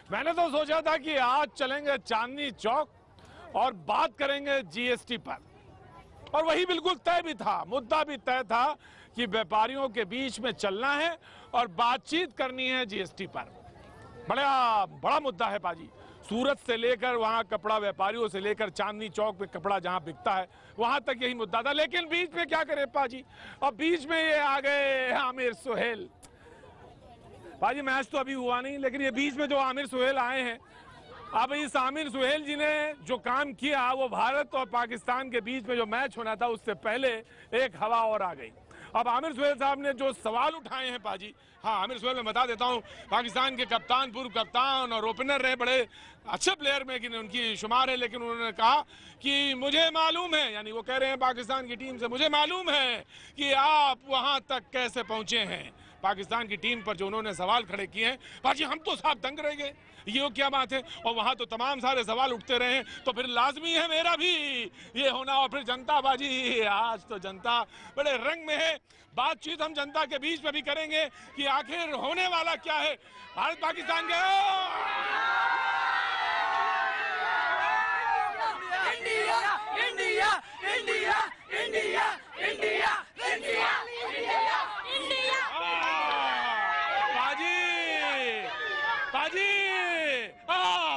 मैंने तो सोचा था कि आज चलेंगे चांदनी चौक और बात करेंगे जीएसटी पर, और वही बिल्कुल तय भी था, मुद्दा भी तय था कि व्यापारियों के बीच में चलना है और बातचीत करनी है जीएसटी पर। बड़ा मुद्दा है पाजी। सूरत से लेकर वहां कपड़ा व्यापारियों से लेकर चांदनी चौक पे कपड़ा जहां बिकता है वहां तक यही मुद्दा था। लेकिन बीच में क्या करे पाजी, अब बीच में ये आ गए आमिर सुहेल। पाजी मैच तो अभी हुआ नहीं, लेकिन ये बीच में जो आमिर सुहेल आए हैं, अब इस आमिर सुहेल जी ने जो काम किया वो भारत और पाकिस्तान के बीच में जो मैच होना था उससे पहले एक हवा और आ गई। अब आमिर सुहेल साहब ने जो सवाल उठाए हैं पाजी, हाँ आमिर सुहेल मैं बता देता हूं, पाकिस्तान के कप्तान, पूर्व कप्तान और ओपनर रहे, बड़े अच्छे प्लेयर में उनकी शुमार है। लेकिन उन्होंने कहा कि मुझे मालूम है, यानी वो कह रहे हैं पाकिस्तान की टीम से, मुझे मालूम है कि आप वहां तक कैसे पहुंचे हैं। पाकिस्तान की टीम पर जो उन्होंने सवाल खड़े किए हैं पाजी, हम तो साहब दंग रह गए, ये क्या बात है। और वहां तो तमाम सारे सवाल उठते रहे, तो फिर लाजमी है मेरा भी ये होना। और फिर जनता बाजी, आज तो जनता बड़े रंग में है। बातचीत हम जनता के बीच में भी करेंगे कि आखिर होने वाला क्या है भारत पाकिस्तान के। India India India India India India India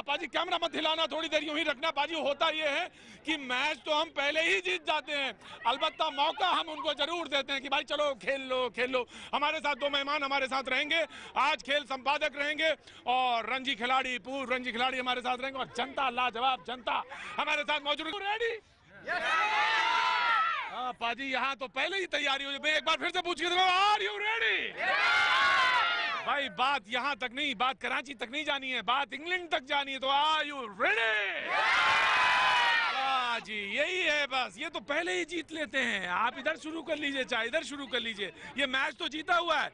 पाजी कैमरा मत हिलाना, थोड़ी देर यूं ही रखना। पाजी होता ये है कि मैच तो हम पहले ही जीत जाते हैं, अलबत्ता मौका हम उनको जरूर देते हैं कि भाई चलो खेल लो। हमारे साथ दो मेहमान हमारे साथ रहेंगे आज, खेल संपादक रहेंगे और रणजी खिलाड़ी, पूर्व रणजी खिलाड़ी हमारे साथ रहेंगे, और जनता, लाजवाब जनता हमारे साथ मौजूद। रेडी? हाँ पाजी, यहाँ तो पहले ही तैयारी हो जाए। एक बार फिर से पूछ के देखो, आर यू रेडी? भाई बात यहाँ तक नहीं, बात कराची तक नहीं जानी है, बात इंग्लैंड तक जानी है। तो आर यू रेडी? जी यही है बस, ये तो पहले ही जीत लेते हैं। आप इधर शुरू कर लीजिए, चाहे इधर शुरू कर लीजिए, ये मैच तो जीता हुआ है।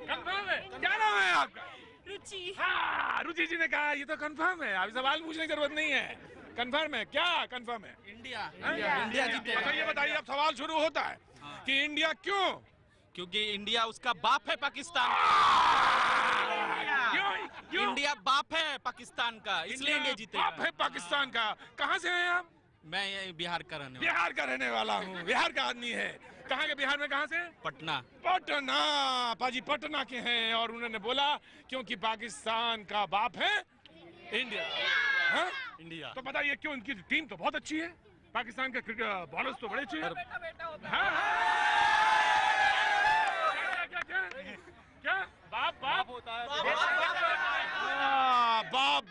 कंफर्म है? क्या नाम है आपका? रुचि। हाँ रुचि जी ने कहा ये तो कंफर्म है, अभी सवाल पूछने की जरूरत नहीं है। कंफर्म है? क्या कंफर्म है? इंडिया जीतेगा। अच्छा ये बताइए, अब सवाल शुरू होता है कि इंडिया क्यों? क्योंकि इंडिया उसका बाप है पाकिस्तान। क्यों? इंडिया बाप है पाकिस्तान का, इसलिए इंडिया जीतेगा। बाप है पाकिस्तान का। कहाँ से हैं आप? मैं बिहार का रहने वाला हूँ, बिहार का आदमी है। कहाँ के बिहार में? कहाँ से? पटना। पाजी पटना के हैं, और उन्होंने बोला क्योंकि पाकिस्तान का बाप है इंडिया। हाँ? इंडिया। तो बताइए क्यों? इनकी टीम तो बहुत अच्छी है, पाकिस्तान के बॉलर्स तो बड़े अच्छे हैं। क्या बाप होता है?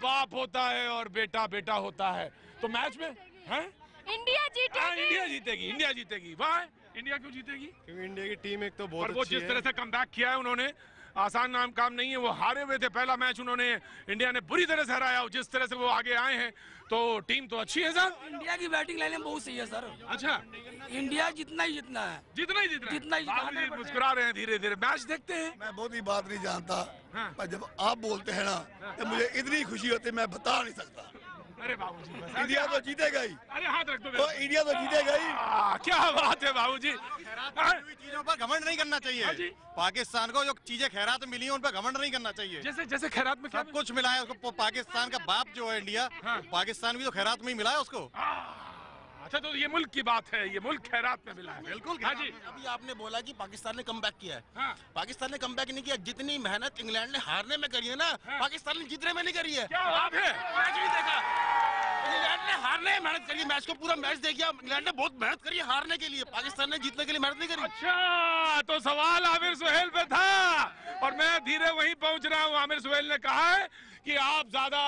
बाप होता है और बेटा होता है। तो मैच में है इंडिया जीतेगी। इंडिया जीतेगी। वाह, इंडिया क्यों जीतेगी? क्योंकि इंडिया की टीम एक तो बहुत अच्छी है। वो जिस तरह से कमबैक किया है उन्होंने, आसान काम नहीं है। वो हारे हुए थे पहला मैच, उन्होंने इंडिया ने बुरी तरह से हराया। जिस तरह से वो आगे आए हैं तो टीम तो अच्छी है सर। इंडिया की बैटिंग लाइन बहुत सही है सर। अच्छा, इंडिया जितना ही जीतना है। मुस्कुरा रहे हैं धीरे धीरे। मैच देखते हैं। मैं बहुत ही बात नहीं जानता, हाँ। पर जब आप बोलते हैं ना तो मुझे इतनी खुशी होती है, मैं बता नहीं सकता। अरे बाबूजी, इंडिया तो जीतेगा ही। अरे हाथ रख दो। तो इंडिया तो जीतेगा ही। क्या बात है बाबूजी। चीजों पर घमंड नहीं करना चाहिए। पाकिस्तान को जो चीजें खैरात मिली है उन पर घमंड नहीं करना चाहिए। जैसे खैरात में सब कुछ मिला है उसको। पाकिस्तान का बाप जो है इंडिया, पाकिस्तान भी तो खैरात में ही मिला है उसको। अच्छा, तो ये मुल्क की बात है, ये मुल्क खैरात में मिला है। बिल्कुल। हाँ जी। अभी आपने बोला कि पाकिस्तान ने कमबैक किया है। हाँ। पाकिस्तान ने कमबैक नहीं किया। जितनी मेहनत इंग्लैंड ने हारने में करी है ना, पाकिस्तान ने जीतने में नहीं करी है। क्या बात है? मैच भी देखा, इंग्लैंड ने हारने में मेहनत करी। मैच को पूरा मैच देखिए, इंग्लैंड ने बहुत मेहनत करी हारने के लिए, पाकिस्तान ने जीतने के लिए मेहनत नहीं करी। अच्छा, तो सवाल आमिर सुहेल पे था और मैं धीरे वहीं पहुंच रहा हूं। आमिर सुहेल ने कहा है कि आप ज्यादा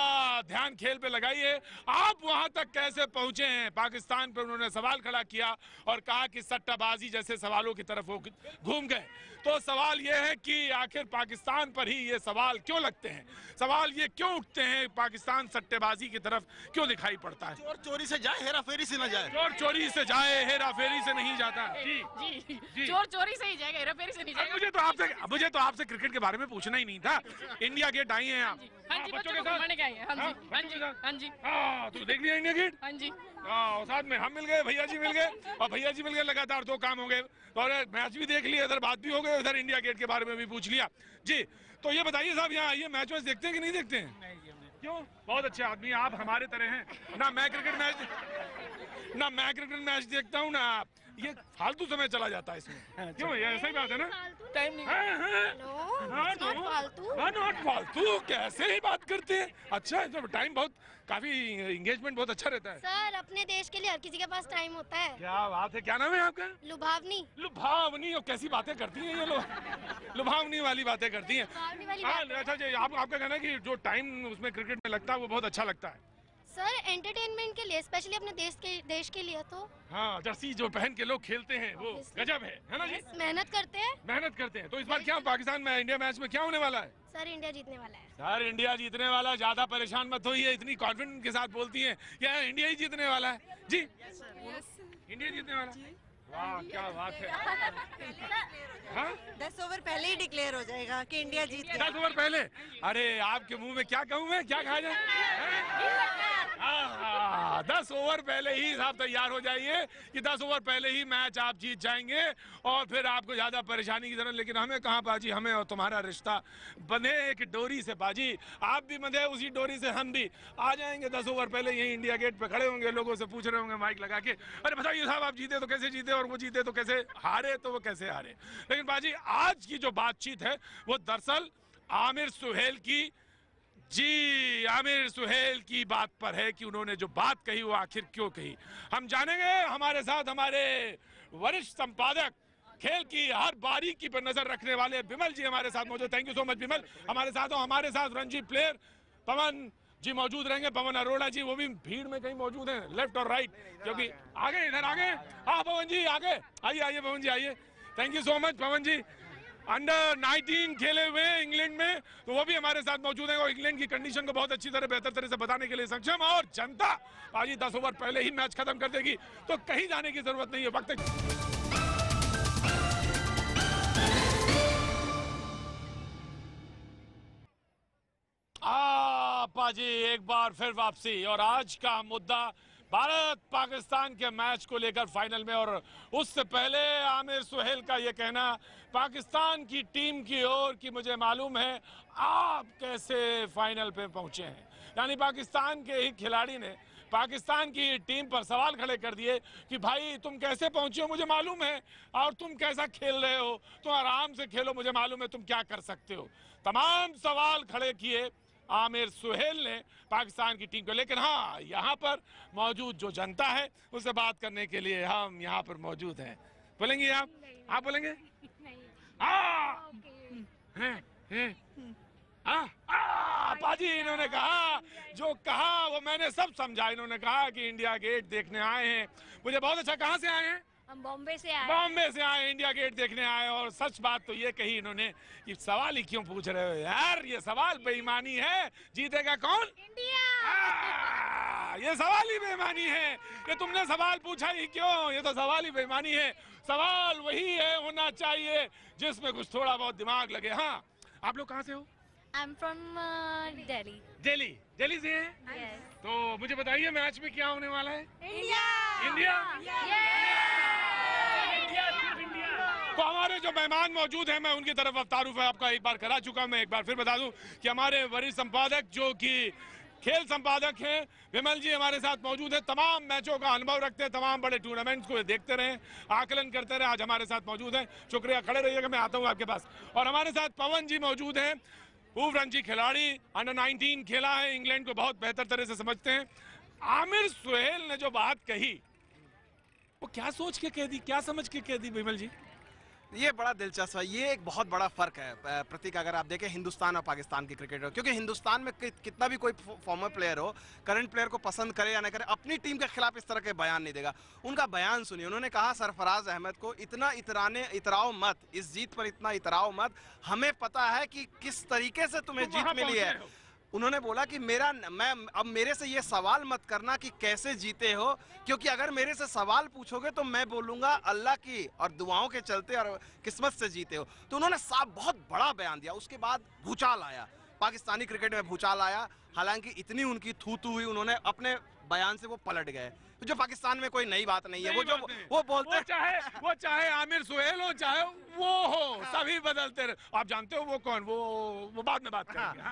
ध्यान खेल पे लगाइए, आप वहां तक कैसे पहुंचे हैं। पाकिस्तान पर उन्होंने सवाल खड़ा किया और कहा कि सट्टाबाजी जैसे सवालों की तरफ वो घूम गए। तो सवाल ये है कि आखिर पाकिस्तान पर ही ये सवाल क्यों लगते हैं, सवाल ये क्यों उठते हैं, पाकिस्तान सट्टेबाजी की तरफ क्यों दिखाई पड़ता है। चोर चोरी से जाए, हेरा फेरी से न जाए। चोर चोरी से जाए, हेरा फेरी से नहीं जाता। जी, चोर चोरी से ही जाएगा, हेरा फेरी से नहीं जाएगा। मुझे तो आपसे क्रिकेट के बारे में पूछना ही नहीं था। इंडिया गेट आई हैं आप, हाँ जी, बच्चों बच्चों के को साथ घुमाने गए हैं। हाँ जी, हाँ बच्चों के जी, साथ? हाँ जी, हाँ, तो देख लिया इंडिया गेट? हाँ जी। हाँ, और साथ में हम मिल गए, भैया जी मिल गए, और भैया जी मिल गए, लगातार 2 काम हो गए। और मैच भी देख लिया, इधर बात भी हो गई, इधर इंडिया गेट के बारे में भी पूछ लिया। जी, तो ये बताइए साहब, यहाँ आइए, मैच वैच देखते हैं कि नहीं देखते हैं? क्यों? बहुत अच्छे आदमी आप हमारे तरह हैं ना। मैं क्रिकेट मैच देखता हूँ ना आप। ये फालतू समय चला जाता है इसमें। क्यों? ये ऐसा ही बात है ना। टाइम नहीं। नॉट फालतू, कैसे ही बात करते हैं। अच्छा, तो टाइम बहुत, काफी एंगेजमेंट बहुत अच्छा रहता है। सर, अपने देश के लिए हर किसी के पास टाइम होता है। क्या बात है, क्या नाम है आपका? लुभावनी। लुभावनी, और कैसी बातें करती हैं ये लोग। लुभावनी वाली बातें करती हैं। लुभावनी वाली हाँ, बात है। अच्छा जी, आपका कहना है कि जो टाइम उसमें क्रिकेट में लगता है वो बहुत अच्छा लगता है। सर, एंटरटेनमेंट के लिए, स्पेशली अपने देश के लिए तो हाँ, जर्सी जो पहन के लोग खेलते हैं वो गजब है ना जी। मेहनत करते हैं। मेहनत करते हैं। तो इस बार क्या पाकिस्तान में इंडिया मैच में क्या होने वाला है? सर, इंडिया जीतने वाला है। सर, इंडिया जीतने वाला, ज्यादा परेशान मत होइए, इतनी कॉन्फिडेंट के साथ बोलती हैं। क्या इंडिया ही जीतने वाला है? जी, इंडिया जीतने वाला है। वाह, क्या बात है। हाँ, 10 ओवर पहले ही डिक्लेयर हो जाएगा कि इंडिया जीत गया। 10 ओवर पहले? अरे आपके मुंह में क्या कहूँ मैं, क्या कहा जाए? 10 ओवर पहले ही साहब तैयार हो जाइए कि 10 ओवर पहले ही मैच आप जीत जाएंगे और फिर आपको ज्यादा परेशानी की जरूरत। लेकिन हमें कहाँ बाजी, हमें और तुम्हारा रिश्ता बंधे एक डोरी से बाजी। आप भी बंधे उसी डोरी से, हम भी आ जाएंगे 10 ओवर पहले यही इंडिया गेट पे खड़े होंगे, लोगों से पूछ रहे होंगे माइक लगा के, अरे बताइए साहब आप जीते तो कैसे जीते, और वो जीते तो कैसे, हारे तो वो कैसे हारे। लेकिन बाजी, आज की जो बातचीत है वो दरअसल आमिर सुहेल की, जी आमिर सुहेल की बात पर है कि उन्होंने जो बात कही वो आखिर क्यों कही। हम जानेंगे। हमारे साथ हमारे वरिष्ठ संपादक, खेल की हर बारीकी पर नजर रखने वाले बिमल जी हमारे साथ मौजूद। Thank you so much Bimal हमारे साथ हो। हमारे साथ रणजी प्लेयर पवन जी मौजूद रहेंगे, पवन अरोड़ा जी, वो भी भीड़ में कहीं मौजूद हैं, लेफ्ट और राइट, क्योंकि आगे, इधर आगे। हाँ पवन जी आगे आइए, आइए पवन जी आइए। Thank you so much Pawan ji. Under 19 खेले हुए इंग्लैंड में, तो वो भी हमारे साथ मौजूद है और इंग्लैंड की कंडीशन को बहुत अच्छी तरह, बेहतर तरह से बताने के लिए सक्षम। और जनता आज 10 ओवर पहले ही मैच खत्म कर देगी, तो कहीं जाने की जरूरत नहीं है। वक्त पाजी एक बार फिर वापसी, और आज का मुद्दा भारत पाकिस्तान के मैच को लेकर फाइनल में। और उससे पहले आमिर सुहेल का ये कहना पाकिस्तान की टीम की ओर कि मुझे मालूम है आप कैसे फाइनल पे पहुंचे हैं। यानी पाकिस्तान के ही खिलाड़ी ने पाकिस्तान की टीम पर सवाल खड़े कर दिए कि भाई तुम कैसे पहुंचे हो मुझे मालूम है, और तुम कैसा खेल रहे हो, तुम आराम से खेलो, मुझे मालूम है तुम क्या कर सकते हो। तमाम सवाल खड़े किए आमिर सुहेल ने पाकिस्तान की टीम को। लेकिन हाँ, यहाँ पर मौजूद जो जनता है उससे बात करने के लिए हम यहाँ पर मौजूद हैं। बोलेंगे आप बोलेंगे? पाजी इन्होंने कहा, जो कहा वो मैंने सब समझा। इन्होंने कहा कि इंडिया गेट देखने आए हैं। मुझे बहुत अच्छा, कहाँ से आए हैं? हम बॉम्बे से आए। बॉम्बे से आए, इंडिया गेट देखने आए। और सच बात तो ये कही इन्होंने कि सवाल ही क्यों पूछ रहे हो यार, ये सवाल बेईमानी है, जीतेगा कौन? इंडिया। ये सवाल ही बेईमानी है, ये तुमने सवाल पूछा ही क्यों, ये तो सवाल ही बेईमानी है। सवाल वही है होना चाहिए जिसमें कुछ थोड़ा बहुत दिमाग लगे। हाँ, आप लोग कहाँ से हो? I am from Delhi. Delhi से हैं? Yes. तो मुझे बताइए मैच में क्या होने वाला है? इंडिया। तो हमारे जो मेहमान मौजूद हैं, मैं उनकी तरफ तारुफ है आपका एक बार करा चुका। मैं एक बार फिर बता दूं कि हमारे वरिष्ठ संपादक जो कि खेल संपादक हैं विमल जी हमारे साथ मौजूद है। तमाम मैचों का अनुभव रखते हैं, तमाम बड़े टूर्नामेंट्स को देखते रहे, आकलन करते रहे, आज हमारे साथ मौजूद हैं। शुक्रिया, खड़े रहिएगा, मैं आता हूँ आपके पास। और हमारे साथ पवन जी मौजूद हैं, पूर्व रणजी खिलाड़ी, अंडर 19 खेला है, इंग्लैंड को बहुत बेहतर तरह से समझते हैं। आमिर सुहेल ने जो बात कही वो क्या सोच के कह दी, क्या समझ के कह दी विमल जी? ये बड़ा दिलचस्प है। ये एक बहुत बड़ा फर्क है प्रतीक, अगर आप देखें हिंदुस्तान और पाकिस्तान की क्रिकेट, क्योंकि हिंदुस्तान में कितना भी कोई फॉर्मर प्लेयर हो, करंट प्लेयर को पसंद करे या ना करे, अपनी टीम के खिलाफ इस तरह के बयान नहीं देगा। उनका बयान सुनिए, उन्होंने कहा सरफराज अहमद को इतना इतराओ मत, इस जीत पर इतना इतराओ मत, हमें पता है कि किस तरीके से तुम्हें जीत मिली है। उन्होंने बोला कि अब मेरे से ये सवाल मत करना कि कैसे जीते हो, क्योंकि अगर मेरे से सवाल पूछोगे तो मैं बोलूंगा अल्लाह की और दुआओं के चलते और किस्मत से जीते हो। तो उन्होंने साफ बहुत बड़ा बयान दिया। उसके बाद भूचाल आया, पाकिस्तानी क्रिकेट में भूचाल आया। हालांकि इतनी उनकी थू हुई, उन्होंने अपने बयान से वो पलट गए। तो जो पाकिस्तान में कोई नई बात नहीं है, वो जो वो बोलते हैं, वो चाहे आमिर सुहेल हो, चाहे वो हो, सभी बदलते रहे। आप जानते हो वो कौन, वो बाद में बात करेंगे।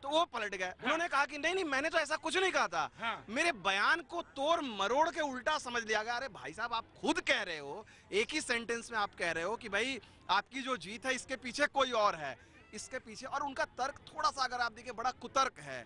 तो वो पलट गए। उन्होंने कहा कि नहीं मैंने तो ऐसा कुछ नहीं कहा था, मेरे बयान को तोड़ मरोड़ के उल्टा समझ लिया गया। अरे भाई साहब, आप खुद कह रहे हो, एक ही सेंटेंस में आप कह रहे हो कि भाई आपकी जो जीत है इसके पीछे कोई और है, इसके पीछे। और उनका तर्क थोड़ा सा अगर आप देखिए बड़ा कुतर्क है।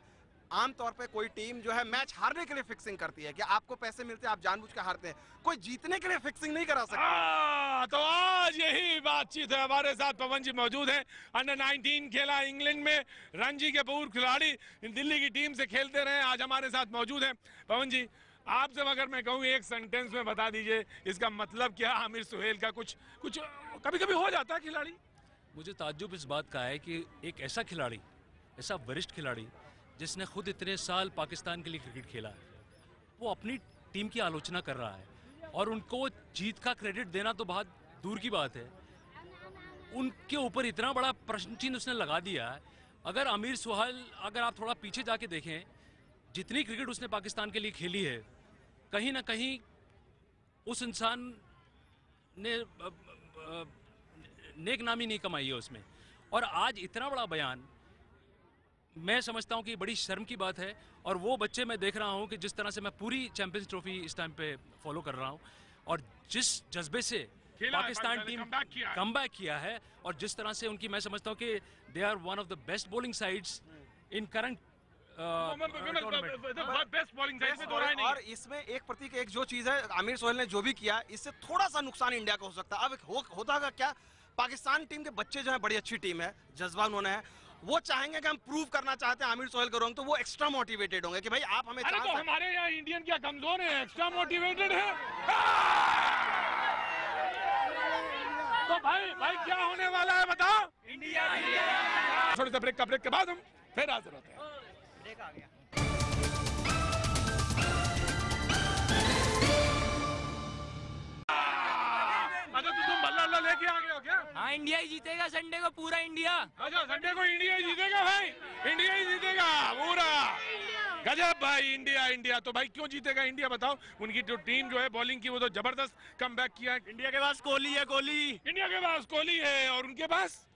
आमतौर पे कोई टीम जो है मैच हारने के लिए फिक्सिंग करती है कि आपको पैसे मिलते हैं, आप जानबूझ के हारते हैं। कोई जीतने के लिए फिक्सिंग नहीं करा सकता। तो आज यही बातचीत है। हमारे साथ पवन जी मौजूद हैं। अंडर 19 खेला इंग्लैंड में, रणजी के पूर्व खिलाड़ी, दिल्ली की टीम से खेलते रहे, आज हमारे साथ मौजूद हैं। पवन जी, आपसे अगर मैं कहूँ एक सेंटेंस में बता दीजिए इसका मतलब क्या? आमिर सुहेल का कुछ कभी कभी हो जाता है खिलाड़ी। मुझे ताज्जुब इस बात का है कि एक ऐसा खिलाड़ी, ऐसा वरिष्ठ खिलाड़ी जिसने खुद इतने साल पाकिस्तान के लिए क्रिकेट खेला है, वो अपनी टीम की आलोचना कर रहा है और उनको जीत का क्रेडिट देना तो बहुत दूर की बात है, उनके ऊपर इतना बड़ा प्रश्न चिन्ह उसने लगा दिया है। अगर आमिर सुहेल, अगर आप थोड़ा पीछे जाके देखें, जितनी क्रिकेट उसने पाकिस्तान के लिए खेली है, कहीं ना कहीं उस इंसान ने नेक नामी नहीं कमाई है उसमें। और आज इतना बड़ा बयान, मैं समझता हूं कि बड़ी शर्म की बात है। और वो बच्चे मैं देख रहा हूं कि जिस तरह से मैं पूरी चैंपियंस ट्रॉफी इस टाइम पे फॉलो कर रहा हूं, और जिस जज्बे से पाकिस्तान टीम कमबैक किया है, और जिस तरह से उनकी, मैं समझता हूं कि they are one of the best bowling sides in current. और इसमें एक प्रतीक, एक जो चीज है, आमिर सुहेल ने जो भी किया, इससे थोड़ा सा नुकसान इंडिया को हो सकता है। अब होता क्या, पाकिस्तान टीम के बच्चे जो है, बड़ी अच्छी टीम है, जज्बा उन्होंने है, वो चाहेंगे कि हम प्रूव करना चाहते हैं आमिर सुहेल को रॉन्ग, तो वो एक्स्ट्रा मोटिवेटेड होंगे कि भाई आप हमें तो हमारे यहाँ इंडियन क्या कमजोर है, एक्स्ट्रा मोटिवेटेड है। तो भाई क्या होने वाला है बताओ? इंडिया। थोड़ी सा ब्रेक के बाद हम फिर हाजिर होते हैं। ब्रेक आ गया। तुम बल्ला लेके आ गए हो क्या? हाँ, इंडिया ही जीतेगा संडे को, पूरा इंडिया। अच्छा, संडे को इंडिया ही जीतेगा भाई, इंडिया ही जीतेगा पूरा। गजब भाई, इंडिया। तो भाई क्यों जीतेगा इंडिया बताओ? उनकी जो टीम जो है बॉलिंग की, वो तो जबरदस्त कमबैक किया है। इंडिया के पास कोहली है, इंडिया के पास कोहली है, और उनके पास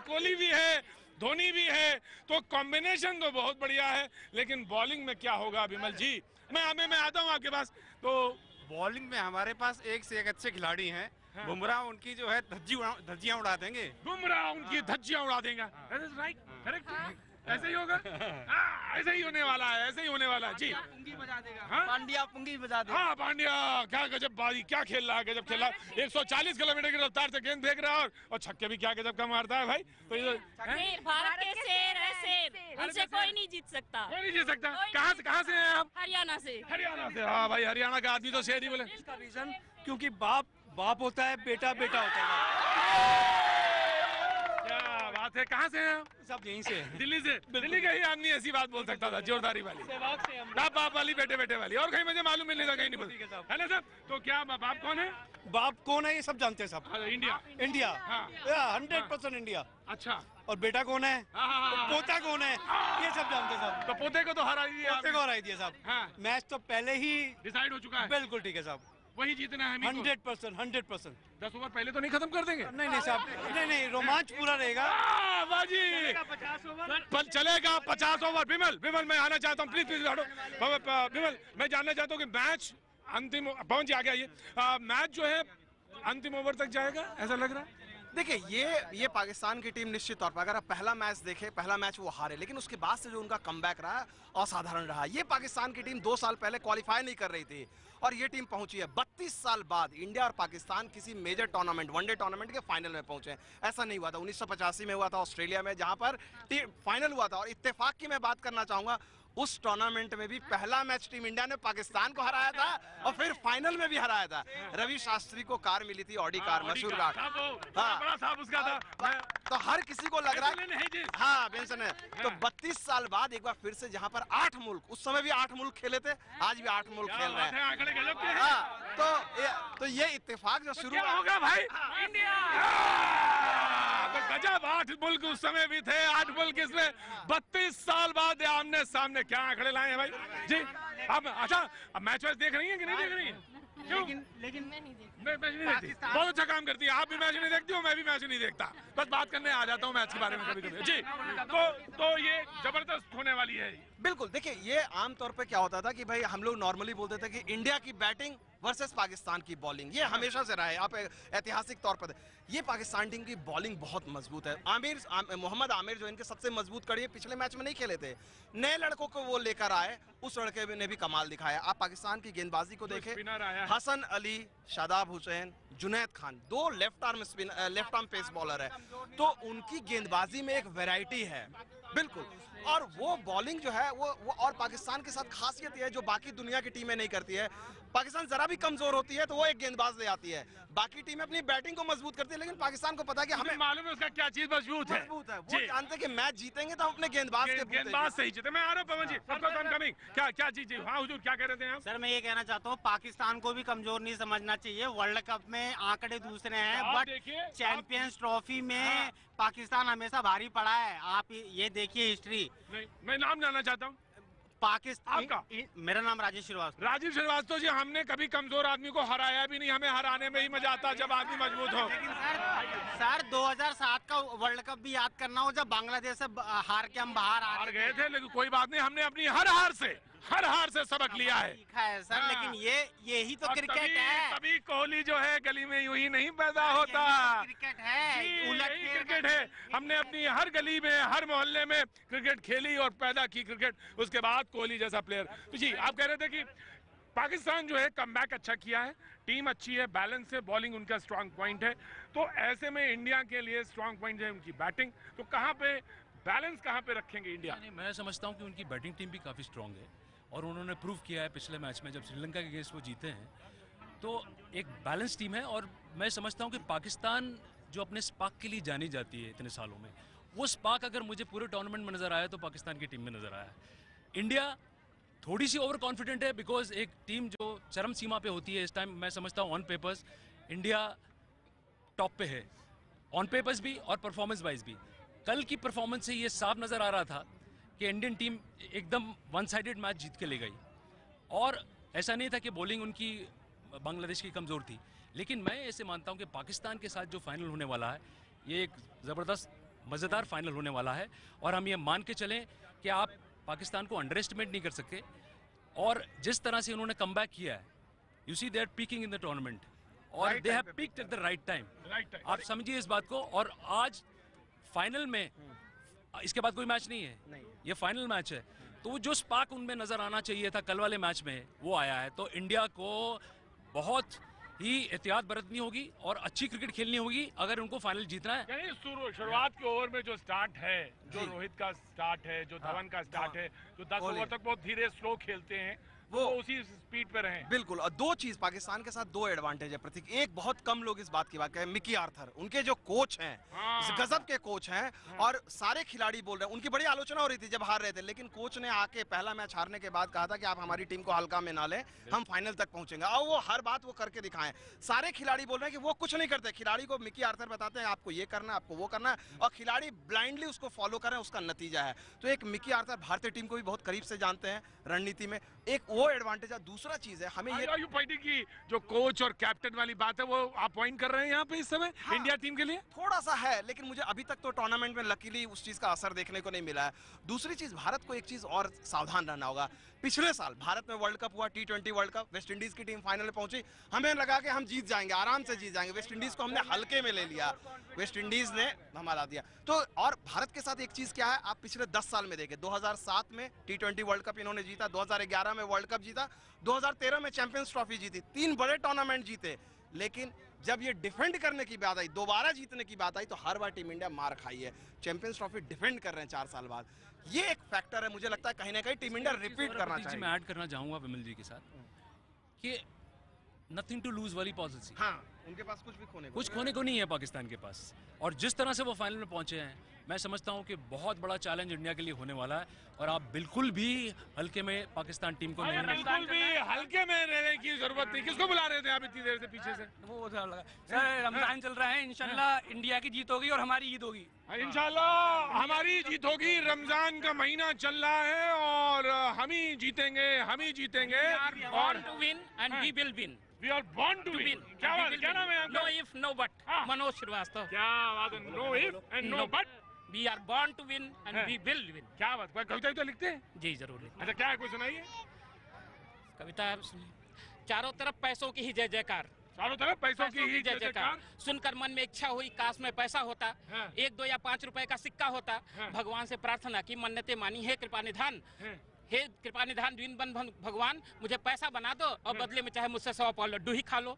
कोहली भी है, धोनी भी है, तो कॉम्बिनेशन तो बहुत बढ़िया है। लेकिन बॉलिंग में क्या होगा विमल जी? मैं आता हूँ आपके पास। तो बॉलिंग में हमारे पास एक से एक अच्छे खिलाड़ी हैं। बुमराह उनकी जो है धज्जियां उड़ा देंगे। बुमराह उनकी धज्जियां उड़ा देंगे। राइट, करेक्ट, ऐसे ही होगा। ऐसे ही होने वाला है, ऐसे ही होने वाला है जी। पुंगी बजा देगा, पांड्या पुंगी बजा देगा। हाँ, पांड्या क्या गजब बाजी, क्या खेल रहा है, गजब खेल रहा है। 140 किलोमीटर की रफ्तार से गेंद फेंक रहा है, और छक्के भी क्या गजब का मारता है भाई। तो ये भारत के शेर है, शेर, उनसे कोई नहीं जीत सकता। कोई नहीं जीत सकता। कहाँ से हैं आप? हरियाणा से। हाँ भाई, हरियाणा का आदमी तो शेर ही बोले। इसका रीजन क्योंकि बाप होता है, बेटा होता है। क्या बात है, कहाँ से हैं आप? सब यहीं से। दिल्ली से। दिल्ली का ही आदमी ऐसी बात बोल सकता था, जोरदारी वाली, बाप वाली, बेटे वाली, और कहीं मुझे मालूम नहीं था, कहीं नहीं बोल, है ना सर? तो क्या बाप कौन है? बाप कौन है ये सब जानते हैं सब। इंडिया। 100% इंडिया। अच्छा, और बेटा कौन है, पोता कौन है, ये सब जानते हैं सब। तो पोते को तो हरा दिया साहब। मैच तो पहले ही डिसाइड हो चुका है। बिल्कुल ठीक है साहब, वही जीतना है 100%। 10 ओवर पहले तो नहीं खत्म कर देंगे? नहीं साहब, नहीं, रोमांच पूरा रहेगा। बाजी 50 ओवर चलेगा, 50 ओवर। विमल मैं आना चाहता हूँ, प्लीज हटो। विमल, मैं जानना चाहता हूँ कि मैच अंतिम, पहुंच जा गया, ये मैच जो है अंतिम ओवर तक जाएगा, ऐसा लग रहा है। देखिए, ये पाकिस्तान की टीम निश्चित तौर पर, अगर आप पहला मैच देखें, पहला मैच वो हारे, लेकिन उसके बाद से जो उनका कमबैक रहा असाधारण रहा। ये पाकिस्तान की टीम 2 साल पहले क्वालिफाई नहीं कर रही थी, और ये टीम पहुंची है। 32 साल बाद इंडिया और पाकिस्तान किसी मेजर टूर्नामेंट, वनडे टूर्नामेंट के फाइनल में पहुंचे। ऐसा नहीं हुआ था। 1985 में हुआ था ऑस्ट्रेलिया में, जहां पर फाइनल हुआ था। और इत्तेफाक की मैं बात करना चाहूंगा, उस टूर्नामेंट में भी पहला मैच टीम इंडिया ने पाकिस्तान को हराया था, और फिर फाइनल में भी हराया था। रवि शास्त्री को कार मिली थी, ऑडी कार, मशहूर कार। बड़ा साहब उसका था। तो हर किसी को लग रहा है, हाँ बेंसन है। तो 32 साल बाद एक बार फिर से, जहां पर 8 मुल्क, उस समय भी 8 मुल्क खेले थे, आज भी 8 मुल्क खेल रहे हैं। हाँ, तो ये इत्तेफाक जो शुरू होगा भाई, इंडिया। तो गजब, 8 मुल्क उस समय भी थे, 8 मुल्क इसमें 32 साल बाद आमने सामने क्या आंकड़े लाए हैं भाई जी। अब अच्छा, अब मैच देख रही हैं कि नहीं देख रही हैं? क्यों? लेकिन मैं नहीं देखती। मैं मैच नहीं देखती, बहुत अच्छा काम करती है। आप भी मैच नहीं देखती हो, मैं भी मैच नहीं देखता, बस बात करने आ जाता हूँ मैच के बारे में कभी कभी जी। तो ये जबरदस्त होने वाली है। बिल्कुल, देखिए ये आमतौर पे क्या होता था कि भाई हम लोग नॉर्मली बोलते थे कि इंडिया की बैटिंग वर्सेस पाकिस्तान की बॉलिंग, ये हमेशा से रहा है। आप ऐतिहासिक तौर पर ये पाकिस्तान टीम की बॉलिंग बहुत मजबूत है। मोहम्मद आमिर जो इनके सबसे मजबूत कड़ी है, पिछले मैच में नहीं खेले थे, नए लड़कों को वो लेकर आए, उस लड़के ने भी कमाल दिखाया। आप पाकिस्तान की गेंदबाजी को देखें, Hasan Ali, Shadab Hussain, Junaid Khan, 2 left arm pace bowler है, तो उनकी गेंदबाजी में एक वैरायटी है बिल्कुल। और वो बॉलिंग जो है वो और पाकिस्तान के साथ खासियत ये है जो बाकी दुनिया की टीमें नहीं करती है। पाकिस्तान जरा भी कमजोर होती है तो वो एक गेंदबाज ले आती है, बाकी टीमें अपनी बैटिंग को मजबूत करती है, लेकिन पाकिस्तान को पता है कि हमें मालूम है उसका क्या चीज मजबूत है। वो जानते हैं कि मैच जीतेंगे तो हम अपने गेंदबाज सही जीते। मैं आ रहा हूं पवन जी, कमिंग। क्या जी हाँ हुजूर, क्या कह रहे थे आप? सर मैं ये कहना चाहता हूँ, पाकिस्तान को भी कमजोर नहीं समझना चाहिए। वर्ल्ड कप में आंकड़े दूसरे हैं, बट चैंपियंस ट्रॉफी में पाकिस्तान हमेशा भारी पड़ा है। आप ये देखिए हिस्ट्री। मैं नाम जानना चाहता हूँ पाकिस्तान का। मेरा नाम राजीव श्रीवास्तव। राजीव श्रीवास्तव जी, हमने कभी कमजोर आदमी को हराया भी नहीं, हमें हराने में ही मजा आता है जब आदमी मजबूत हो। लेकिन सर 2007 का वर्ल्ड कप भी याद करना हो, जब बांग्लादेश से हार के हम बाहर हार गए थे, लेकिन कोई बात नहीं, हमने अपनी हर हार से सबक लिया है। सीखा है सर, लेकिन यही तो क्रिकेट है। तभी कोहली जो है गली में यूं ही नहीं पैदा होता, क्रिकेट है, यही क्रिकेट है। हमने अपनी हर गली में, हर मोहल्ले में क्रिकेट खेली और पैदा की क्रिकेट, उसके बाद कोहली जैसा प्लेयर। तो जी आप कह रहे थे कि पाकिस्तान जो है कमबैक अच्छा किया है, टीम अच्छी है, बैलेंस है, बॉलिंग उनका स्ट्रांग पॉइंट है, तो ऐसे में इंडिया के लिए स्ट्रांग पॉइंट है उनकी बैटिंग। तो कहाँ पे बैलेंस कहाँ पे रखेंगे इंडिया? मैं समझता हूँ कि उनकी बैटिंग टीम भी काफ़ी स्ट्रांग है, और उन्होंने प्रूव किया है पिछले मैच में जब श्रीलंका के अगेंस्ट वो जीते हैं, तो एक बैलेंस टीम है। और मैं समझता हूँ कि पाकिस्तान जो अपने स्पार्क के लिए जानी जाती है इतने सालों में, वो स्पार्क अगर मुझे पूरे टूर्नामेंट में नजर आया तो पाकिस्तान की टीम में नजर आया। इंडिया थोड़ी सी ओवर कॉन्फिडेंट है, बिकॉज एक टीम जो चरम सीमा पे होती है इस टाइम, मैं समझता हूँ ऑन पेपर्स इंडिया टॉप पे है, ऑन पेपर्स भी और परफॉर्मेंस वाइज भी। कल की परफॉर्मेंस से ये साफ नजर आ रहा था कि इंडियन टीम एकदम वन साइडेड मैच जीत के ले गई, और ऐसा नहीं था कि बॉलिंग उनकी बांग्लादेश की कमज़ोर थी। लेकिन मैं ऐसे मानता हूं कि पाकिस्तान के साथ जो फाइनल होने वाला है, ये एक ज़बरदस्त मज़ेदार फाइनल होने वाला है, और हम ये मान के चलें कि आप पाकिस्तान को अंडर एस्टिमेट नहीं कर सकते। और जिस तरह से उन्होंने कमबैक किया है, you see they are peaking in the tournament, और they have peaked at the right time. आप समझिए इस बात को। और आज फाइनल में, इसके बाद कोई मैच नहीं है, ये फाइनल मैच है, तो जो स्पार्क उनमें नजर आना चाहिए था कल वाले मैच में, वो आया है। तो इंडिया को बहुत ही एहतियात बरतनी होगी और अच्छी क्रिकेट खेलनी होगी अगर उनको फाइनल जीतना है। यानी शुरुआत के ओवर में जो स्टार्ट है, जो रोहित का स्टार्ट है, जो धवन का स्टार्ट है, जो 10 ओवर तक बहुत धीरे स्लो खेलते हैं, वो उसी स्पीड पे रहे। बिल्कुल। और 2 चीज पाकिस्तान के साथ 2 एडवांटेज है प्रतीक। एक, बहुत कम लोग इस बात की बात करें, मिकी आर्थर, उनके जो कोच हैं, गजब के कोच हैं, और सारे खिलाड़ी बोल रहे हैं, उनकी बड़ी आलोचना हो रही थी जब हार रहे थे, लेकिन कोच ने आके पहला मैच हारने के बाद कहा था कि आप हमारी टीम को हल्का में ना लें, हम फाइनल तक पहुंचेंगे, और वो हर बात वो करके दिखाएं। सारे खिलाड़ी बोल रहे हैं कि वो कुछ नहीं करते, खिलाड़ी को मिकी आर्थर बताते हैं आपको ये करना है, आपको वो करना है, और खिलाड़ी ब्लाइंडली उसको फॉलो करें, उसका नतीजा है। तो एक मिकी आर्थर भारतीय टीम को भी बहुत करीब से जानते हैं रणनीति में, एक वो एडवांटेज है। दूसरा चीज है, हमें ये पॉइंट की जो कोच और कैप्टन वाली बात है, वो आप पॉइंट कर रहे हैं यहाँ पे इस समय इंडिया टीम के लिए थोड़ा सा है, लेकिन मुझे अभी तक तो टूर्नामेंट में लकीली उस चीज का असर देखने को नहीं मिला है। दूसरी चीज, भारत को एक चीज और सावधान रहना होगा। पिछले साल भारत में वर्ल्ड कप हुआ, T20 world cup, West Indies की टीम फाइनल में पहुंची, हमें लगा कि हम जीत जाएंगे, आराम से जीत जाएंगे, वेस्ट इंडीज को हमने हल्के में ले लिया, वेस्ट इंडीज ने धमाला दिया। तो और भारत के साथ एक चीज क्या है, आप पिछले 10 साल में देखें, 2007 में T20 वर्ल्ड कप इन्होंने जीता, 2011 में वर्ल्ड कप जीता, 2013 में चैंपियंस ट्रॉफी जीती, 3 बड़े टूर्नामेंट जीते। लेकिन जब ये डिफेंड करने की बात आई, दोबारा जीतने की बात आई, तो हर बार टीम इंडिया मार खाई है। चैंपियंस ट्रॉफी डिफेंड कर रहे हैं 4 साल बाद, ये एक फैक्टर है। मुझे लगता है कहीं ना कहीं टीम इंडिया रिपीट करना चाहिए। मैं ऐड करना चाहूंगा विमल जी के साथ कि नथिंग टू लूज वाली पॉलिसी, हाँ, उनके पास कुछ भी खोने को नहीं है पाकिस्तान के पास। और जिस तरह से वो फाइनल में पहुंचे हैं, मैं समझता हूं कि बहुत बड़ा चैलेंज इंडिया के लिए होने वाला है और आप बिल्कुल भी हल्के में पाकिस्तान टीम को नहीं बिल्कुल भी हल्के में रहने की जरूरत नहीं। किसको बुला रहे थे आप इतनी देर से पीछे से? वो सर रमजान चल रहा है, इंशाल्लाह इंडिया की जीत होगी और हमारी ईद होगी। इंशाल्लाह हमारी जीत होगी। रमजान का महीना चल रहा है और हम ही जीतेंगे, हम ही जीतेंगे। और to win and we will win. We are born to win. क्या नाम है आपका? No if, no but. Manoj Srivastava. क्या बात है? No if and no but. We are born to win and we will win. क्या बात? कोई कविता तो लिखते हैं? जी जरूर लिखते। अच्छा क्या है, कोई सुनाइए। कविता चारों तरफ पैसों की ही जय जयकार। चारों तरफ पैसों की ही जय जयकार। सुनकर मन में इच्छा हुई काश में पैसा होता, 1, 2 या 5 रुपए का सिक्का होता। भगवान से प्रार्थना की, मन्नतें मानी, हे कृपा निधान, हे कृपा निधान दीन बन भगवान, मुझे पैसा बना दो और बदले में चाहे मुझसे 100 पाव लड्डू ही खा लो।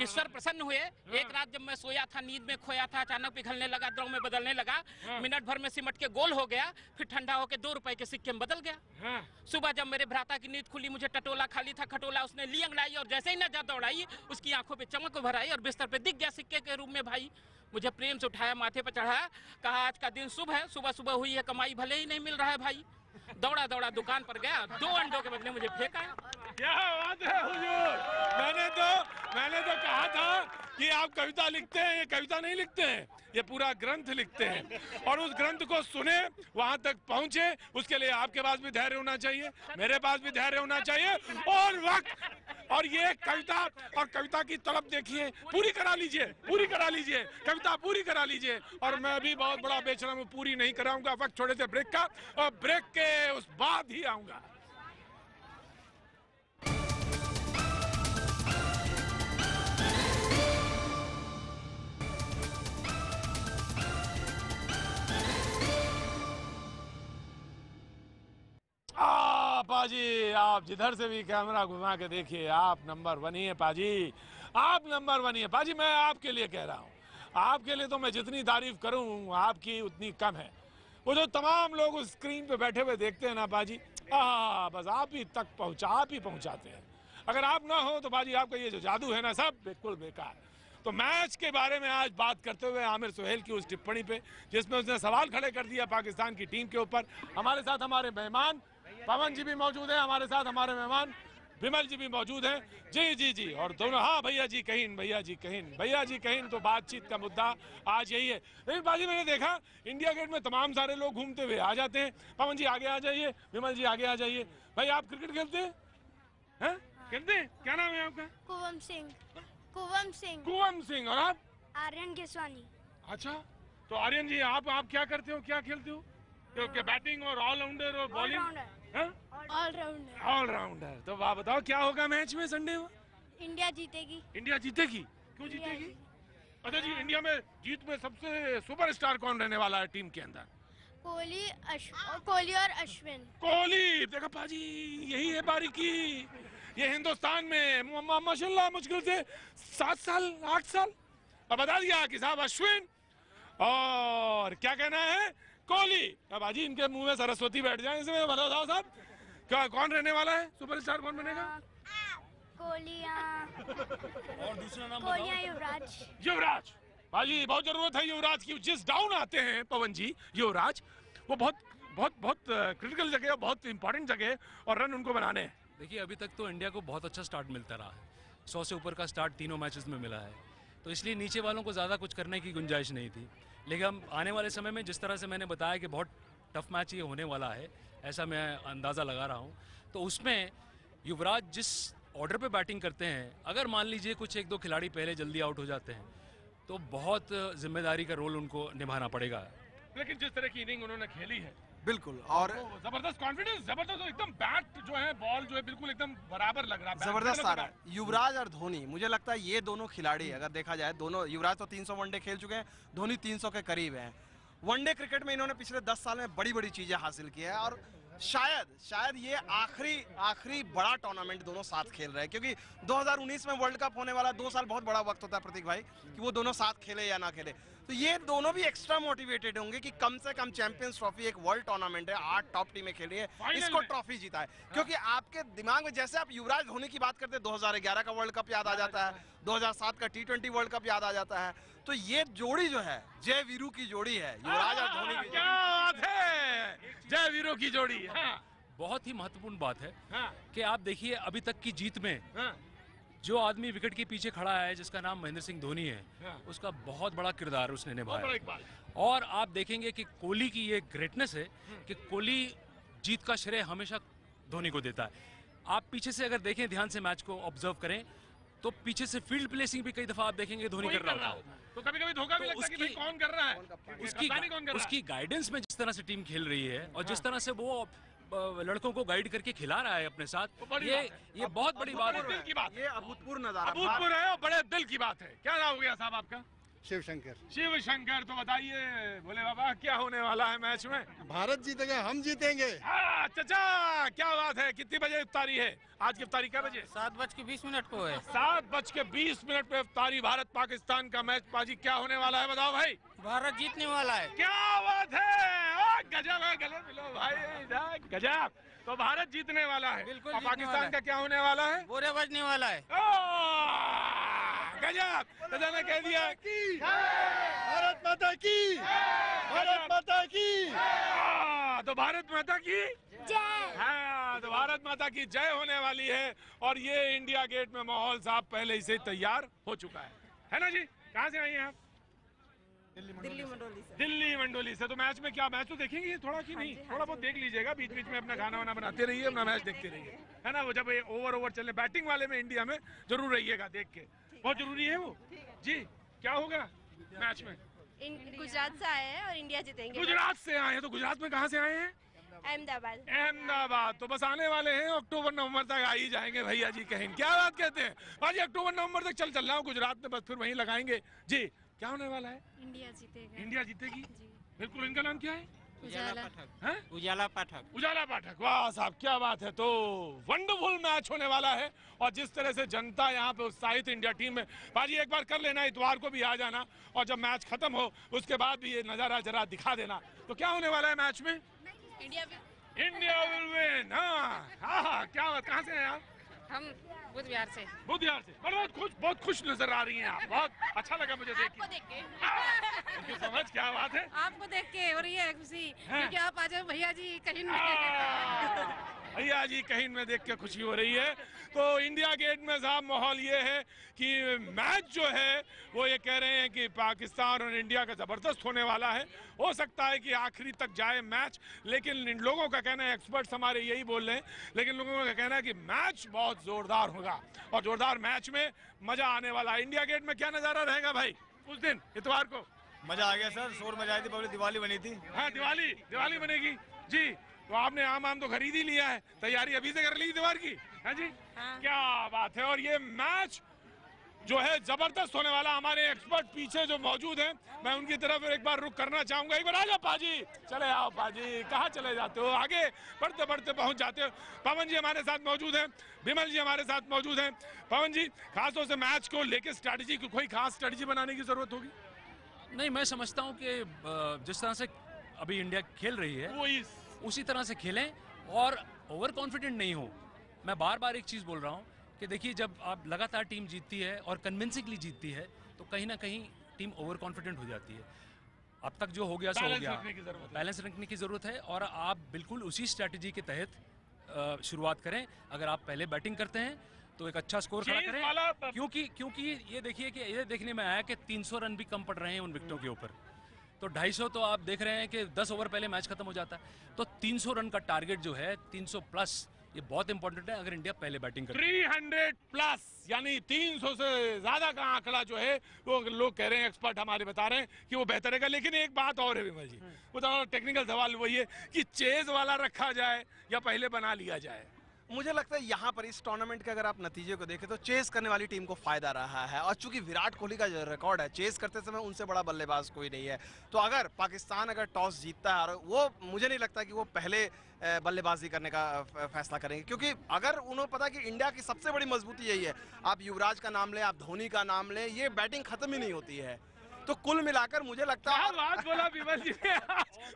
ईश्वर प्रसन्न हुए। एक रात जब मैं सोया था, नींद में खोया था, अचानक पिघलने लगा, द्रव में बदलने लगा, मिनट भर में सिमट के गोल हो गया, फिर ठंडा होकर 2 रुपए के सिक्के में बदल गया। सुबह जब मेरे भ्राता की नींद खुली, मुझे टटोला खाली था, खटोला उसने ली अंगड़ाई और जैसे ही नजर दौड़ाई, उसकी आंखों पे चमक उभर आई और बिस्तर पे दिख गया सिक्के के रूप में भाई। मुझे प्रेम से उठाया, माथे पर चढ़ाया, कहा आज का दिन शुभ है, सुबह सुबह हुई है कमाई, भले ही नहीं मिल रहा है भाई। दौड़ा दौड़ा दुकान पर गया, 2 अंडों के बदले मुझे फेंका। क्या बात है हुजूर, मैंने तो कहा था कि आप कविता लिखते हैं। ये कविता नहीं लिखते हैं, ये पूरा ग्रंथ लिखते हैं और उस ग्रंथ को सुने, वहां तक पहुंचे, उसके लिए आपके पास भी धैर्य होना चाहिए, मेरे पास भी धैर्य होना चाहिए और वक्त। और ये कविता और कविता की तलब देखिए, पूरी करा लीजिए, पूरी करा लीजिए, कविता पूरी करा लीजिए। और मैं भी बहुत बड़ा बेचैन हूं, पूरी नहीं कराऊंगा। वक्त छोड़े थे ब्रेक का और ब्रेक के उस बाद ही आऊंगा। पाजी आप जिधर से भी कैमरा घुमा के देखिए, आप नंबर 1 ही है पाजी, आप नंबर 1 ही है पाजी। मैं आपके लिए कह रहा हूँ, आपके लिए तो मैं जितनी तारीफ करूँ आपकी उतनी कम है। वो जो तमाम लोग उस स्क्रीन पे बैठे हुए देखते हैं ना पाजी, बस आप ही तक आप ही पहुँचाते हैं। अगर आप ना हो तो पाजी आपका ये जो जादू है ना, सब बिल्कुल बेकार। तो मैच के बारे में आज बात करते हुए आमिर सुहेल की उस टिप्पणी पे जिसमें उसने सवाल खड़े कर दिया पाकिस्तान की टीम के ऊपर, हमारे साथ हमारे मेहमान पवन जी भी मौजूद हैं, हमारे साथ हमारे मेहमान विमल जी भी मौजूद हैं। जी जी जी, और दोनों, हाँ भैया जी कहीन, भैया जी कहीन, भैया जी कहीन। तो बातचीत का मुद्दा आज यही है। लेकिन बाजी मैंने देखा इंडिया गेट में तमाम सारे लोग घूमते हुए आ जाते हैं। पवन जी आगे आ जाइए, विमल जी आगे आ जाइए। भाई आप क्रिकेट खेलते हैं? खेलते हैं? क्या नाम है आपका? कुवम सिंह। कुवम सिंह। कुवम सिंह। और आप? आर्यन केसवानी। अच्छा, तो आर्यन जी आप क्या करते हो, क्या खेलते हो? तो बैटिंग और ऑलराउंडर और बॉलिंग? ऑलराउंडर। तो आप बताओ क्या होगा मैच में संडे को? इंडिया जीतेगी। इंडिया जीतेगी? क्यों जीतेगी? अच्छा जी, इंडिया में जीत में सबसे सुपरस्टार कौन रहने वाला है टीम के अंदर? कोहली और अश्विन। कोहली। देखा पाजी, यही है बारीकी। ये हिंदुस्तान में माशाल्लाह मुश्किल से 7 साल 8 साल अब बता दिया कि साहब अश्विन और क्या कहना है कोहली। अब बाजी इनके मुंह में सरस्वती बैठ जाए, इसमें बताओ साहब क्या कौन रहने वाला है, सुपरस्टार कौन बनेगा? कोहली और दूसरा नाम युवराज। युवराज। बाजी बहुत जरूरत है युवराज की। जिस डाउन आते हैं पवन जी युवराज, वो बहुत बहुत बहुत क्रिटिकल जगह है, बहुत इंपॉर्टेंट जगह है और रन उनको बनाने हैं। देखिए अभी तक तो इंडिया को बहुत अच्छा स्टार्ट मिलता रहा है, 100 से ऊपर का स्टार्ट तीनों मैचेस में मिला है, तो इसलिए नीचे वालों को ज़्यादा कुछ करने की गुंजाइश नहीं थी। लेकिन हम आने वाले समय में जिस तरह से मैंने बताया कि बहुत टफ मैच ये होने वाला है, ऐसा मैं अंदाज़ा लगा रहा हूँ, तो उसमें युवराज जिस ऑर्डर पे बैटिंग करते हैं, अगर मान लीजिए कुछ 1-2 खिलाड़ी पहले जल्दी आउट हो जाते हैं तो बहुत जिम्मेदारी का रोल उनको निभाना पड़ेगा। लेकिन जिस तरह की इनिंग उन्होंने खेली है बिल्कुल, और जबरदस्त कॉन्फिडेंस, जबरदस्त एकदम बैट जो है, बॉल जो है बिल्कुल एकदम बराबर लग रहा है, जबरदस्त आ रहा है। युवराज और धोनी, मुझे लगता है ये दोनों खिलाड़ी अगर देखा जाए, दोनों, युवराज तो 300 वनडे खेल चुके हैं, धोनी 300 के करीब हैं। वनडे क्रिकेट में इन्होंने पिछले 10 साल में बड़ी बड़ी चीजें हासिल की है और शायद ये आखिरी बड़ा टूर्नामेंट दोनों साथ खेल रहे हैं, क्योंकि 2019 में वर्ल्ड कप होने वाला 2 साल बहुत बड़ा वक्त होता है प्रतीक भाई, कि वो दोनों साथ खेले या ना खेले। तो ये दोनों भी एक्स्ट्रा मोटिवेटेड होंगे कि कम से कम चैंपियंस ट्रॉफी एक वर्ल्ड टूर्नामेंट है, 8 टॉप टीमें खेल रही है, इसको ट्रॉफी जीता है। क्योंकि आपके दिमाग में जैसे आप युवराज धोनी की बात करते हैं, 2011 का वर्ल्ड कप याद आ जाता है, 2007 का T20 वर्ल्ड कप याद आ जाता है। तो ये जोड़ी जो है जय वीरू की जोड़ी है, युवराज और धोनी की। क्या बात है, जय वीरू की जोड़ी। बहुत ही महत्वपूर्ण बात है कि आप देखिए अभी तक की जीत में जो आदमी विकेट के पीछे खड़ा है, जिसका नाम महेंद्र सिंह धोनी है, उसका बहुत बड़ा किरदार उसने निभाया। और आप देखेंगे कि कोहली की ये ग्रेटनेस है कि कोहली जीत का श्रेय हमेशा धोनी को देता है। आप पीछे से अगर देखें, ध्यान से मैच को ऑब्जर्व करें, तो पीछे से फील्ड प्लेसिंग भी कई दफा आप देखेंगे धोनी कर रहा होता है। तो कभी-कभी धोखा भी लगता है कि भाई कौन कर रहा है। उसकी गाइडेंस में जिस तरह से टीम खेल रही है और जिस तरह से वो लड़कों को गाइड करके खिला रहा है अपने साथ, ये बहुत बड़ी बात है। दिल की बात, ये अभूतपूर्व नजारा, अभूतपूर्व है और बड़े दिल की बात है। क्या नाम हो गया साहब आपका? शिवशंकर। शिवशंकर, तो बताइए बोले बाबा क्या होने वाला है मैच में? भारत जीतेगा, हम जीतेंगे। चाचा क्या बात है, कितनी बजे इफ्तारी है? आज की इफ्तारी क्या बजे? 7:20 को है। 7:20 पे इफ्तारी। भारत पाकिस्तान का मैच पाजी क्या होने वाला है बताओ भाई? भारत जीतने वाला है। क्या बात है, गजब है, गले मिलो भाई, गजब। तो भारत जीतने वाला है। बिल्कुल। और पाकिस्तान का क्या होने वाला है? बोरे बजने वाला है। गजब, दादा ने कह दिया कि भारत माता की, भारत माता की। तो भारत माता की जय। हाँ, तो भारत माता की जय होने वाली है। और ये इंडिया गेट में माहौल साहब पहले से तैयार हो चुका है ना जी? कहाँ से आई हैं आप? दिल्ली मंडोली से। दिल्ली मंडोली से। तो मैच में क्या, मैच तो देखेंगे थोड़ा कि नहीं? थोड़ा बहुत देख लीजिएगा, बीच बीच में अपना खाना वाना बनाते रहिए, अपना मैच देखते रहिए, है ना? वो जब ये ओवर चले बैटिंग वाले में इंडिया में जरूर रहिएगा देख के, बहुत जरूरी है वो जी। क्या होगा मैच में? गुजरात से आए हैं और इंडिया जीतेंगे। गुजरात से आए हैं, तो गुजरात में कहाँ से आए हैं? अहमदाबाद। अहमदाबाद। तो बस आने वाले हैं, अक्टूबर नवंबर तक आ ही जाएंगे भैया जी कहीं। क्या बात कहते हैं भाजी? अक्टूबर नवंबर तक चल रहा हूँ गुजरात में, बस फिर वहीं लगाएंगे जी। क्या होने वाला है? इंडिया जीतेगा। इंडिया जीतेगी बिल्कुल। इनका नाम क्या है? उजाला पाठक। हैं? उजाला पाठक। उजाला पाठक। वाह साहब क्या बात है। तो वंडरफुल मैच होने वाला है। और जिस तरह से जनता यहाँ पे उत्साहित इंडिया टीम में, बाजी एक बार कर लेना, इतवार को भी आ जाना और जब मैच खत्म हो उसके बाद भी ये नजारा जरा दिखा देना। तो क्या होने वाला है मैच में? India will win. हाँ, क्या बात, कहाँ से हैं आप? हम बुध बिहार से। बुध बिहार से। बहुत खुश नजर आ रही हैं आप, बहुत अच्छा लगा मुझे देख के। उनकी समझ, क्या बात है, आपको देख के हो रही है खुशी, क्योंकि आप आ जाओ भैया जी कहीं भैया जी कहीं में देख के खुशी हो रही है। तो इंडिया गेट में साहब माहौल ये है कि मैच जो है वो ये कह रहे हैं कि पाकिस्तान और इंडिया का जबरदस्त होने वाला है। हो सकता है कि आखिरी तक जाए मैच, लेकिन इन लोगों का कहना है, एक्सपर्ट्स हमारे यही बोल रहे हैं, लेकिन लोगों का कहना है कि मैच बहुत जोरदार होगा और जोरदार मैच में मजा आने वाला है। इंडिया गेट में क्या नजारा रहेगा भाई उस दिन इतवार को? मजा आ गया सर, शोर मजा आई थी, पहले दिवाली बनी थी। हाँ, दिवाली बनेगी जी। तो आपने आम तो खरीद ही लिया है, तैयारी अभी से कर ली इतवार की? हाँ जी। क्या बात है। और ये मैच जो है जबरदस्त होने वाला। हमारे एक्सपर्ट पीछे जो मौजूद हैं, मैं उनकी तरफ एक बार रुक करना चाहूंगा। एक बार आ जाओ पाजी, चले आओ पाजी, कहाँ चले जाते हो, आगे बढ़ते बढ़ते पहुंच जाते हो। पवन जी हमारे साथ मौजूद हैं, विमल जी हमारे साथ मौजूद हैं। पवन जी, खासतौर से मैच को लेकर स्ट्रैटेजी, कोई खास स्ट्रैटेजी बनाने की जरूरत होगी? नहीं, मैं समझता हूँ कि जिस तरह से अभी इंडिया खेल रही है उसी तरह से खेलें और ओवर कॉन्फिडेंट नहीं हो। मैं बार बार एक चीज़ बोल रहा हूँ कि देखिए, जब आप लगातार टीम जीतती है और कन्विंसिंगली जीतती है तो कहीं ना कहीं टीम ओवर कॉन्फिडेंट हो जाती है। अब तक जो हो गया सो हो गया, बैलेंस रखने की ज़रूरत है और आप बिल्कुल उसी स्ट्रैटेजी के तहत शुरुआत करें। अगर आप पहले बैटिंग करते हैं तो एक अच्छा स्कोर खड़ा करें, क्योंकि ये देखिए कि ये देखने में आया कि 300 रन भी कम पड़ रहे हैं उन विकेटों के ऊपर। तो 250 तो आप देख रहे हैं कि 10 ओवर पहले मैच खत्म हो जाता है। तो 300 रन का टारगेट जो है 300 प्लस, ये बहुत इंपॉर्टेंट है अगर इंडिया पहले बैटिंग करे। 300 प्लस यानी 300 से ज्यादा का आंकड़ा जो है वो लोग कह रहे हैं, एक्सपर्ट हमारे बता रहे हैं कि वो बेहतर है। लेकिन एक बात और है विमल जी, वो तो टेक्निकल सवाल वही है कि चेज वाला रखा जाए या पहले बना लिया जाए। मुझे लगता है यहाँ पर इस टूर्नामेंट के अगर आप नतीजे को देखें तो चेस करने वाली टीम को फायदा रहा है। और चूंकि विराट कोहली का जो रिकॉर्ड है, चेस करते समय उनसे बड़ा बल्लेबाज कोई नहीं है। तो अगर पाकिस्तान अगर टॉस जीतता है, और वो मुझे नहीं लगता कि वो पहले बल्लेबाजी करने का फैसला करेंगे, क्योंकि अगर उन्हें पता कि इंडिया की सबसे बड़ी मजबूती यही है, आप युवराज का नाम लें, आप धोनी का नाम लें, ये बैटिंग खत्म ही नहीं होती है। तो कुल मिलाकर मुझे लगता क्या है बात बोला विमल जी ने,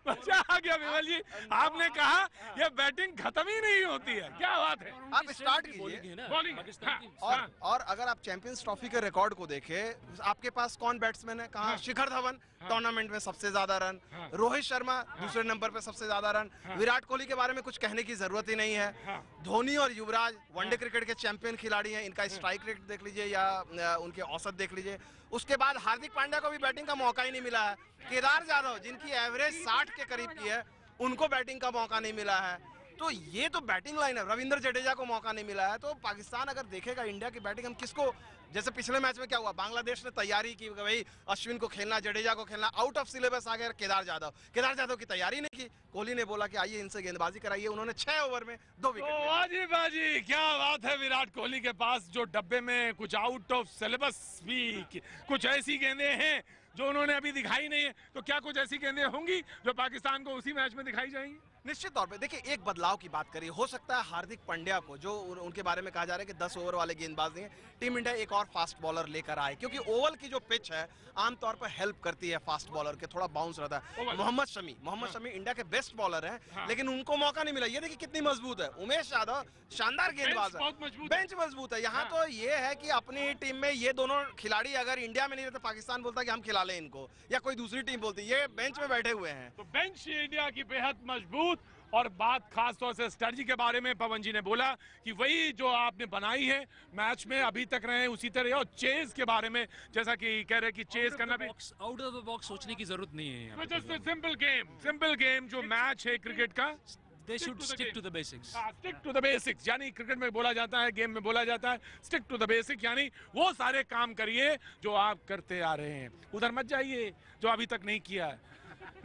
मजा आ गया विमल जी। आपने कहा ये बैटिंग खत्म ही नहीं होती है, क्या बात है। आप स्टार्ट कीजिए बॉलिंग। और अगर आप चैंपियंस ट्रॉफी के रिकॉर्ड को देखें, आपके पास कौन बैट्समैन है? कहा शिखर धवन टूर्नामेंट में सबसे ज्यादा रन, रोहित शर्मा दूसरे नंबर पे सबसे ज्यादा रन, विराट कोहली के बारे में कुछ कहने की जरूरत ही नहीं है, धोनी और युवराज वनडे क्रिकेट के चैंपियन खिलाड़ी हैं, इनका स्ट्राइक रेट देख लीजिए या उनके औसत देख लीजिए। उसके बाद हार्दिक पांड्या को भी बैटिंग का मौका ही नहीं मिला है। केदार जाधव जिनकी एवरेज 60 के करीब की है, उनको बैटिंग का मौका नहीं मिला है। तो ये तो बैटिंग लाइन है। रविंद्र जडेजा को मौका नहीं मिला है। तो पाकिस्तान अगर देखेगा इंडिया की बैटिंग, हम किसको, जैसे पिछले मैच में क्या हुआ, बांग्लादेश ने तैयारी की भाई अश्विन को खेलना, जडेजा को खेलना, आउट ऑफ सिलेबस आ गया केदार जाधव की तैयारी नहीं की। कोहली ने बोला कि आइए इनसे गेंदबाजी कराइए, उन्होंने 6 ओवर में 2 विकेट। बाजी बाजी, क्या बात है। विराट कोहली के पास जो डब्बे में कुछ आउट ऑफ सिलेबस भी कुछ ऐसी गेंदें हैं जो उन्होंने अभी दिखाई नहीं है, तो क्या कुछ ऐसी गेंदें होंगी जो पाकिस्तान को उसी मैच में दिखाई जाएंगी? निश्चित तौर पे देखिए, एक बदलाव की बात करिए, हो सकता है हार्दिक पांड्या को, जो उनके बारे में कहा जा रहा है कि 10 ओवर वाले गेंदबाज हैं, टीम इंडिया एक और फास्ट बॉलर लेकर आए, क्योंकि ओवल की जो पिच है आमतौर पर हेल्प करती है फास्ट बॉलर के, थोड़ा बाउंस रहता है। मोहम्मद शमी इंडिया के बेस्ट बॉलर हैं, लेकिन उनको मौका नहीं मिला। ये देखिए कितनी मजबूत है। उमेश यादव शानदार गेंदबाज है, बेंच मजबूत है। यहाँ तो ये है कि अपनी टीम में ये दोनों खिलाड़ी अगर इंडिया में नहीं रहते, पाकिस्तान बोलता कि हम खिला लें इनको, या कोई दूसरी टीम बोलती, ये बेंच में बैठे हुए हैं। तो बेंच इंडिया की बेहद मजबूत। और बात खास तौर से स्ट्रेटजी के बारे में पवन जी ने बोला कि वही जो आपने बनाई है मैच में अभी तक रहे उसी तरह, और चेज के बारे में जैसा कि कह रहे कि चेज करना भी आउट ऑफ द बॉक्स सोचने की जरूरत नहीं है। सिंपल गेम जो मैच है क्रिकेट का, They should stick to the basics. Stick to the basics, यानी क्रिकेट में बोला जाता है, गेम में बोला जाता है स्टिक टू द बेसिक, यानी वो सारे काम करिए जो आप करते आ रहे हैं, उधर मत जाइए जो अभी तक नहीं किया है।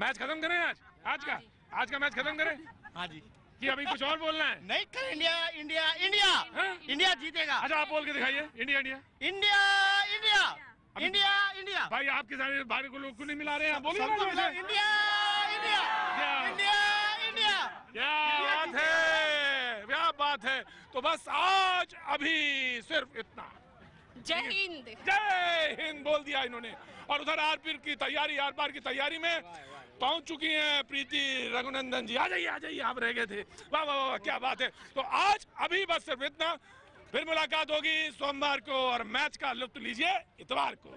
मैच खत्म करें आज का मैच खत्म करें। हाँ जी, कि अभी कुछ और बोलना है? नहीं कर, इंडिया इंडिया इंडिया इंडिया जीतेगा। अच्छा आप बोल के दिखाइए, India India India India India India. भाई आपके सारे भाई को लोग को नहीं मिला रहे हैं, बोलिए इंडिया इंडिया इंडिया इंडिया। क्या बात है। तो बस आज अभी सिर्फ इतना। जय हिंद बोल दिया इन्होंने। और उधर आर पार की तैयारी में पहुंच चुकी हैं प्रीति रघुनंदन जी। आ जाइए आप रह गए थे। वाह वाह वाह, क्या बात है। तो आज अभी बस सिर्फ इतना, फिर मुलाकात होगी सोमवार को, और मैच का लुत्फ लीजिए इतवार को।